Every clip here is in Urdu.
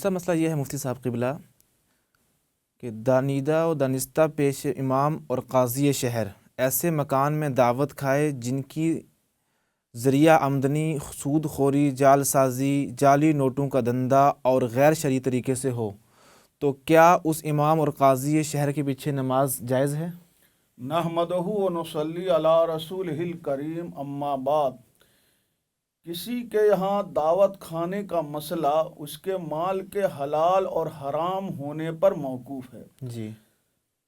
دوسرا مسئلہ یہ ہے مفتی صاحب قبلہ کہ دانیدہ و دانستہ پیش امام اور قاضی شہر ایسے مکان میں دعوت کھائے جن کی ذریعہ آمدنی سود خوری، جال سازی، جعلی نوٹوں کا دھندا اور غیر شرعی طریقے سے ہو، تو کیا اس امام اور قاضی شہر کے پیچھے نماز جائز ہے؟ نحمدہ و نصلی علی رسولہ الکریم، اما بعد۔ کسی کے یہاں دعوت کھانے کا مسئلہ اس کے مال کے حلال اور حرام ہونے پر موقوف ہے۔ جی،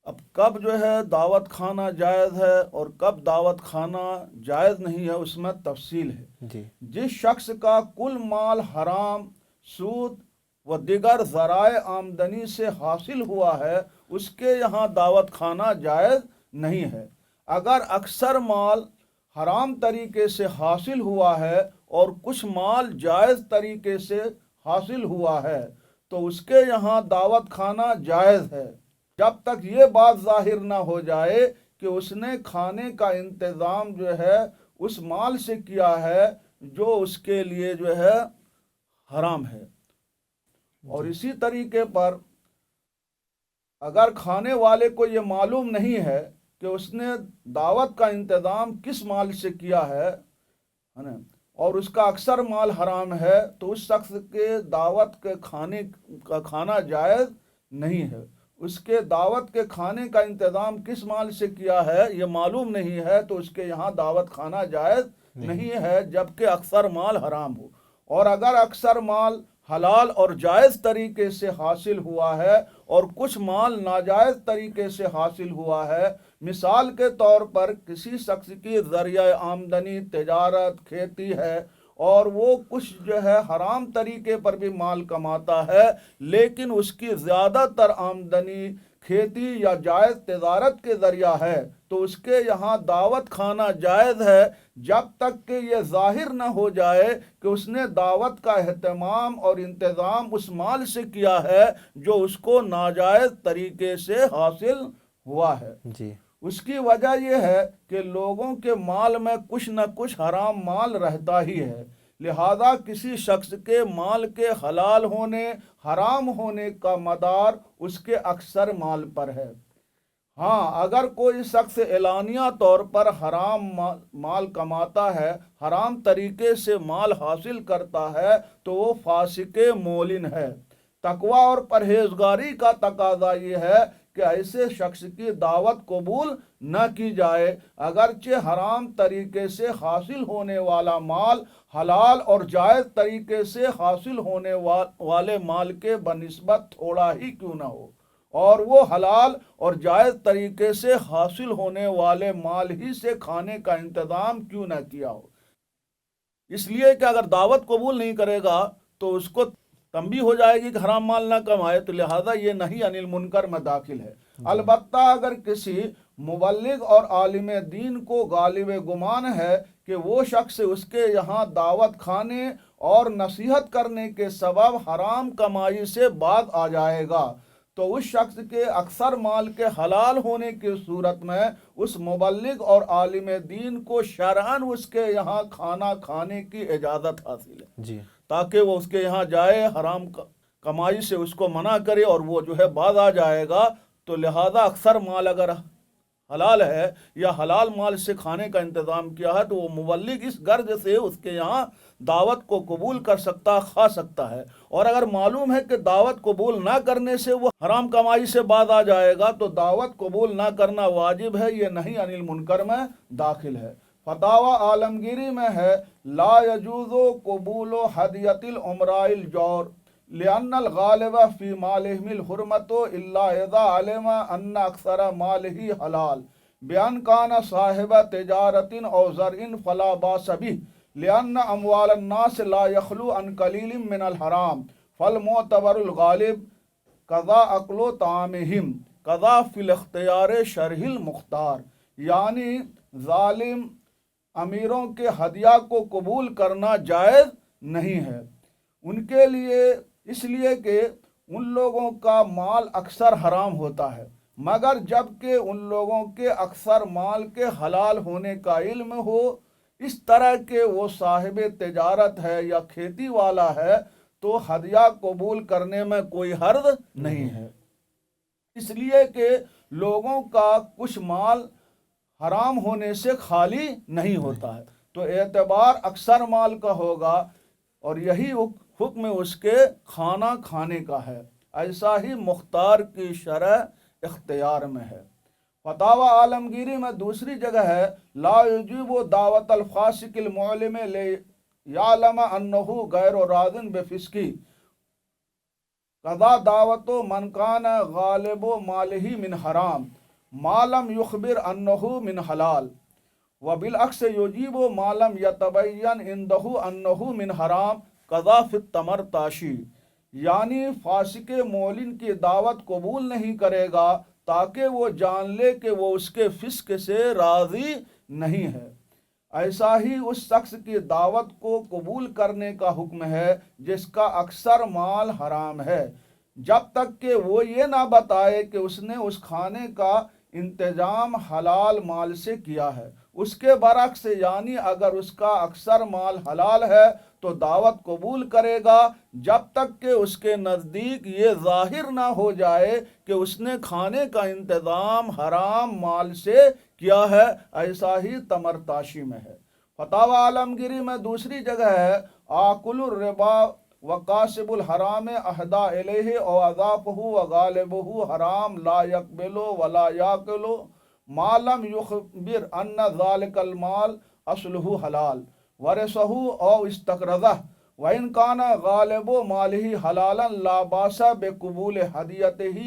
اب کب دعوت کھانا جائز ہے اور کب دعوت کھانا جائز نہیں ہے، اس میں تفصیل ہے۔ جی، جس شخص کا کل مال حرام، سود و دیگر ذرائع آمدنی سے حاصل ہوا ہے، اس کے یہاں دعوت کھانا جائز نہیں ہے۔ اگر اکثر مال حرام طریقے سے حاصل ہوا ہے اور کچھ مال جائز طریقے سے حاصل ہوا ہے تو اس کے یہاں دعوت کھانا جائز ہے، جب تک یہ بات ظاہر نہ ہو جائے کہ اس نے کھانے کا انتظام اس مال سے کیا ہے جو اس کے لیے حرام ہے۔ اور اسی طریقے پر اگر کھانے والے کو یہ معلوم نہیں ہے کہ اس نے دعوت کا انتظام کس مال سے کیا ہے اور اس کا اکثر مال حرام ہے، تو اس شخص کے دعوت کے کھانے کا کھانا جائز نہیں ہے۔ اس کے دعوت کے کھانے کا انتظام کس مال سے کیا ہے یہ معلوم نہیں ہے تو اس کے یہاں دعوت کھانا جائز نہیں ہے، جبکہ اکثر مال حرام ہو۔ اور اگر اکثر مال حلال اور جائز طریقے سے حاصل ہوا ہے اور کچھ مال ناجائز طریقے سے حاصل ہوا ہے، مثال کے طور پر کسی شخص کی ذریعہ آمدنی تجارت، کھیتی ہے اور وہ کچھ حرام طریقے پر بھی مال کماتا ہے، لیکن اس کی زیادہ تر آمدنی کھیتی یا جائز تجارت کے ذریعہ ہے، تو اس کے یہاں دعوت کھانا جائز ہے، جب تک کہ یہ ظاہر نہ ہو جائے کہ اس نے دعوت کا اہتمام اور انتظام اس مال سے کیا ہے جو اس کو ناجائز طریقے سے حاصل ہوا ہے۔ جی، اس کی وجہ یہ ہے کہ لوگوں کے مال میں کچھ نہ کچھ حرام مال رہتا ہی ہے، لہذا کسی شخص کے مال کے حلال ہونے، حرام ہونے کا مدار اس کے اکثر مال پر ہے۔ ہاں، اگر کوئی شخص اعلانیہ طور پر حرام مال کماتا ہے، حرام طریقے سے مال حاصل کرتا ہے، تو وہ فاسق مولن ہے۔ تقوی اور پرہیزگاری کا تقاضا یہ ہے کہ ایسے شخص کی دعوت قبول نہ کی جائے، اگرچہ حرام طریقے سے حاصل ہونے والا مال حلال اور جائز طریقے سے حاصل ہونے والے مال کے بنسبت تھوڑا ہی کیوں نہ ہو، اور وہ حلال اور جائز طریقے سے حاصل ہونے والے مال ہی سے کھانے کا انتظام کیوں نہ کیا ہو۔ اس لیے کہ اگر دعوت قبول نہیں کرے گا تو اس کو تنبیہ ہو جائے گی کہ حرام مال نہ کمائے، تو لہذا یہ نہی عن المنکر میں داخل ہے۔ البتہ اگر کسی مبلغ اور عالم دین کو غالب گمان ہے کہ وہ شخص اس کے یہاں دعوت کھانے اور نصیحت کرنے کے سبب حرام کمائی سے باز آ جائے گا، تو اس شخص کے اکثر مال کے حلال ہونے کی صورت میں اس مبلغ اور عالم دین کو شرعاً اس کے یہاں کھانا کھانے کی اجازت حاصل ہے، جی، تاکہ وہ اس کے یہاں جائے، حرام کمائی سے اس کو منع کرے اور وہ باز آ جائے گا۔ تو لہذا اکثر مال اگر حلال ہے یا حلال مال سے کھانے کا انتظام کیا ہے تو وہ مبلغ اس غرض سے اس کے یہاں دعوت کو قبول کر سکتا، کھا سکتا ہے۔ اور اگر معلوم ہے کہ دعوت قبول نہ کرنے سے وہ حرام کمائی سے باز آ جائے گا تو دعوت قبول نہ کرنا واجب ہے، یہ نہی عن المنکر میں داخل ہے۔ فتاوی عالمگیری میں ہے، لا یجوز قبول ہدیۃ الامراء الجور لأن الغالب فی مالہم الحرمۃ الا اذا علم ان اکثر مالہ حلال بان کان صاحب تجارت او زرع فلا باس بہ لأن اموال الناس لا یخلو عن قلیل من الحرام فالمعتبر الغالب قضا اکل طعامہم قضا فی الاختیار شرح المختار۔ یعنی ظالم امیروں کے ہدیہ کو قبول کرنا جائز نہیں ہے ان کے لیے، اس لیے کہ ان لوگوں کا مال اکثر حرام ہوتا ہے، مگر جب کہ ان لوگوں کے اکثر مال کے حلال ہونے کا علم ہو، اس طرح کہ وہ صاحب تجارت ہے یا کھیتی والا ہے، تو ہدیہ قبول کرنے میں کوئی حرج نہیں ہے، اس لیے کہ لوگوں کا کچھ مال حرام ہونے سے خالی نہیں ہوتا ہے، تو اعتبار اکثر مال کا ہوگا اور یہی حکم اس کے کھانا کھانے کا ہے، ایسا ہی مختار کی شرح اختیار میں ہے۔ فتاوی عالمگیری میں دوسری جگہ ہے، لا یجیب دعوت الفاسق المعلم لیعلم انہ غیر راض بفسقی قضا دعوت من کان غالب مالہ من حرام ما لم یخبر انہ من حلال وبالعکس یجیب ما لم یتبین عنہ انہ من حرام قضا فی التمر تاشی، یعنی فاسق معلن کی دعوت قبول نہیں کرے گا تاکہ وہ جان لے کہ وہ اس کے فسق سے راضی نہیں ہے، ایسا ہی اس شخص کی دعوت کو قبول کرنے کا حکم ہے جس کا اکثر مال حرام ہے، جب تک کہ وہ یہ نہ بتائے کہ اس نے اس کھانے کا انتظام حلال مال سے کیا ہے۔ اس کے برعکس یعنی اگر اس کا اکثر مال حلال ہے تو دعوت قبول کرے گا جب تک کہ اس کے نزدیک یہ ظاہر نہ ہو جائے کہ اس نے کھانے کا انتظام حرام مال سے کیا ہے، ایسا ہی تمرتاشی میں ہے۔ فتاوی عالمگیری میں دوسری جگہ ہے، آکل الربا وقاسب الحرام اہدا الیہ او اضافہ وغالبہ حرام لا یقبل ولا یاکل ما لم یخبر ان ذلک المال اصلہ حلال ورثہ او استقرضہ وان کان غالب مالہ حلالا لا باس بقبول ہدیتہ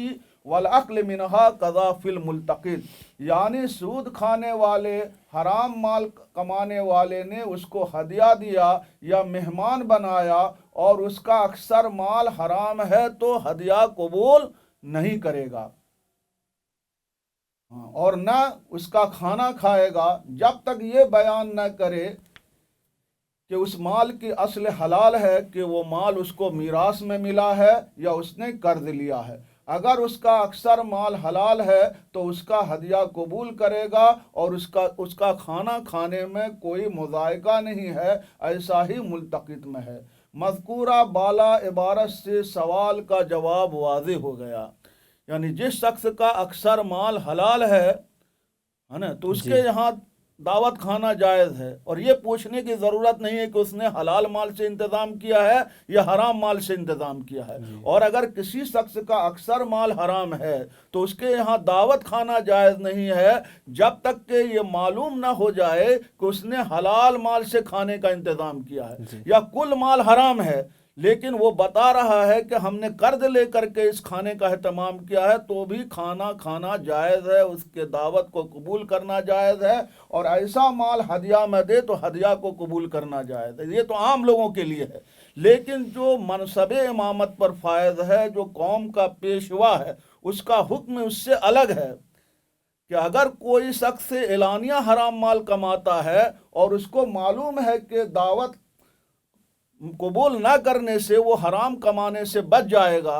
والاکل منہا قضا فی الملتقط، یعنی سود کھانے والے حرام مال کمانے والے نے اس کو ہدیہ دیا یا مہمان بنایا اور اس کا اکثر مال حرام ہے تو ہدیہ قبول نہیں کرے گا اور نہ اس کا کھانا کھائے گا جب تک یہ بیان نہ کرے کہ اس مال کی اصل حلال ہے، کہ وہ مال اس کو میراث میں ملا ہے یا اس نے قرض لیا ہے۔ اگر اس کا اکثر مال حلال ہے تو اس کا ہدیہ قبول کرے گا اور اس کا کھانا کھانے میں کوئی مذائقہ نہیں ہے، ایسا ہی ملتقط میں ہے۔ مذکورہ بالا عبارت سے سوال کا جواب واضح ہو گیا، یعنی جس شخص کا اکثر مال حلال ہے نا، تو اس کے یہاں دعوت کھانا جائز ہے، اور یہ پوچھنے کی ضرورت نہیں ہے کہ اس نے حلال مال سے انتظام کیا ہے یا حرام مال سے انتظام کیا ہے، اور اگر کسی شخص کا اکثر مال حرام ہے تو اس کے یہاں دعوت کھانا جائز نہیں ہے جب تک کہ یہ معلوم نہ ہو جائے کہ اس نے حلال مال سے کھانے کا انتظام کیا ہے، یا کل مال حرام ہے لیکن وہ بتا رہا ہے کہ ہم نے قرض لے کر کے اس کھانے کا اہتمام کیا ہے، تو بھی کھانا کھانا جائز ہے، اس کے دعوت کو قبول کرنا جائز ہے، اور ایسا مال ہدیہ میں دے تو ہدیہ کو قبول کرنا جائز ہے۔ یہ تو عام لوگوں کے لیے ہے، لیکن جو منصب امامت پر فائز ہے، جو قوم کا پیشوا ہے، اس کا حکم اس سے الگ ہے کہ اگر کوئی شخص اعلانیہ حرام مال کماتا ہے اور اس کو معلوم ہے کہ دعوت قبول نہ کرنے سے وہ حرام کمانے سے بچ جائے گا،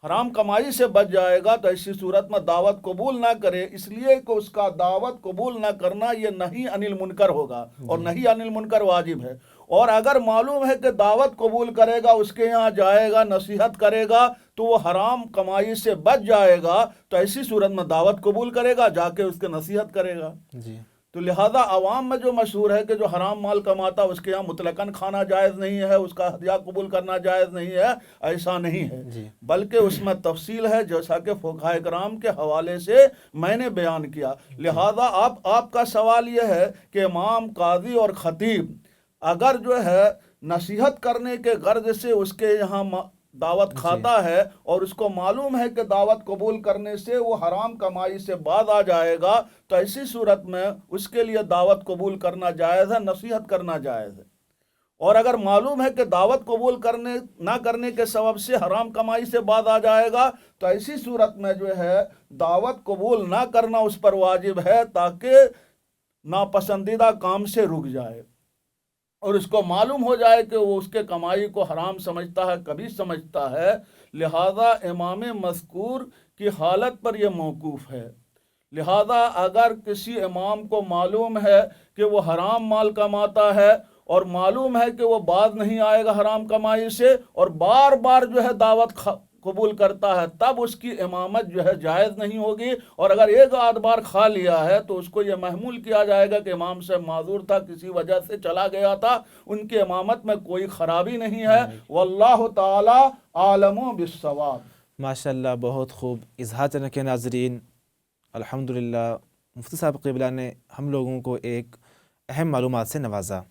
حرام کمائی سے بچ جائے گا، تو ایسی صورت میں دعوت قبول نہ کرے، اس لیے کہ اس کا دعوت قبول نہ کرنا یہ نہی عن المنکر ہوگا، اور نہی عن المنکر واجب ہے۔ اور اگر معلوم ہے کہ دعوت قبول کرے گا، اس کے یہاں جائے گا، نصیحت کرے گا تو وہ حرام کمائی سے بچ جائے گا، تو ایسی صورت میں دعوت قبول کرے گا، جا کے اس کے نصیحت کرے گا۔ تو لہذا عوام میں جو مشہور ہے کہ جو حرام مال کماتا اس کے یہاں مطلقاً کھانا جائز نہیں ہے، اس کا ہدیہ قبول کرنا جائز نہیں ہے، ایسا نہیں ہے، بلکہ اس میں تفصیل ہے، جیسا کہ فقہاء کرام کے حوالے سے میں نے بیان کیا۔ لہذا آپ کا سوال یہ ہے کہ امام، قاضی اور خطیب اگر جو ہے نصیحت کرنے کے غرض سے اس کے یہاں دعوت کھاتا ہے اور اس کو معلوم ہے کہ دعوت قبول کرنے سے وہ حرام کمائی سے باز آ جائے گا، تو ایسی صورت میں اس کے لیے دعوت قبول کرنا جائز ہے، نصیحت کرنا جائز ہے۔ اور اگر معلوم ہے کہ دعوت قبول نہ کرنے کے سبب سے حرام کمائی سے باز آ جائے گا، تو ایسی صورت میں جو ہے دعوت قبول نہ کرنا اس پر واجب ہے، تاکہ ناپسندیدہ کام سے رک جائے، اور اس کو معلوم ہو جائے کہ وہ اس کے کمائی کو حرام سمجھتا ہے، کبھی سمجھتا ہے۔ لہذا امام مذکور کی حالت پر یہ موقوف ہے۔ لہذا اگر کسی امام کو معلوم ہے کہ وہ حرام مال کماتا ہے اور معلوم ہے کہ وہ باز نہیں آئے گا حرام کمائی سے اور بار بار جو ہے دعوت قبول کرتا ہے، تب اس کی امامت جو ہے جائز نہیں ہوگی. اور اگر ایک آدھ بار کھا لیا ہے تو اس کو یہ محمول کیا جائے گا کہ امام سے معذور تھا، کسی وجہ سے چلا گیا تھا، ان کی امامت میں کوئی خرابی نہیں ہے. واللہ تعالی عالم بالصواب. ماشاءاللہ، بہت خوب اظہار کرنے کے ناظرین. الحمدللہ مفتی صاحب قبلہ نے ہم لوگوں کو ایک اہم معلومات سے نوازا.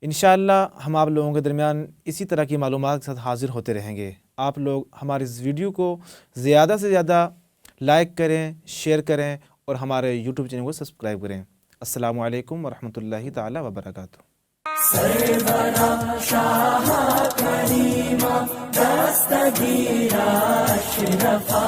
انشاءاللہ ہم آپ لوگوں کے درمیان اسی طرح کی معلومات کے ساتھ حاضر ہوتے رہیں گے. آپ لوگ ہماری اس ویڈیو کو زیادہ سے زیادہ لائک کریں، شیئر کریں اور ہمارے یوٹیوب چینل کو سبسکرائب کریں. السلام علیکم ورحمۃ اللہ تعالی وبرکاتہ. سرورا شاہ کریمہ دستگیر اشرفا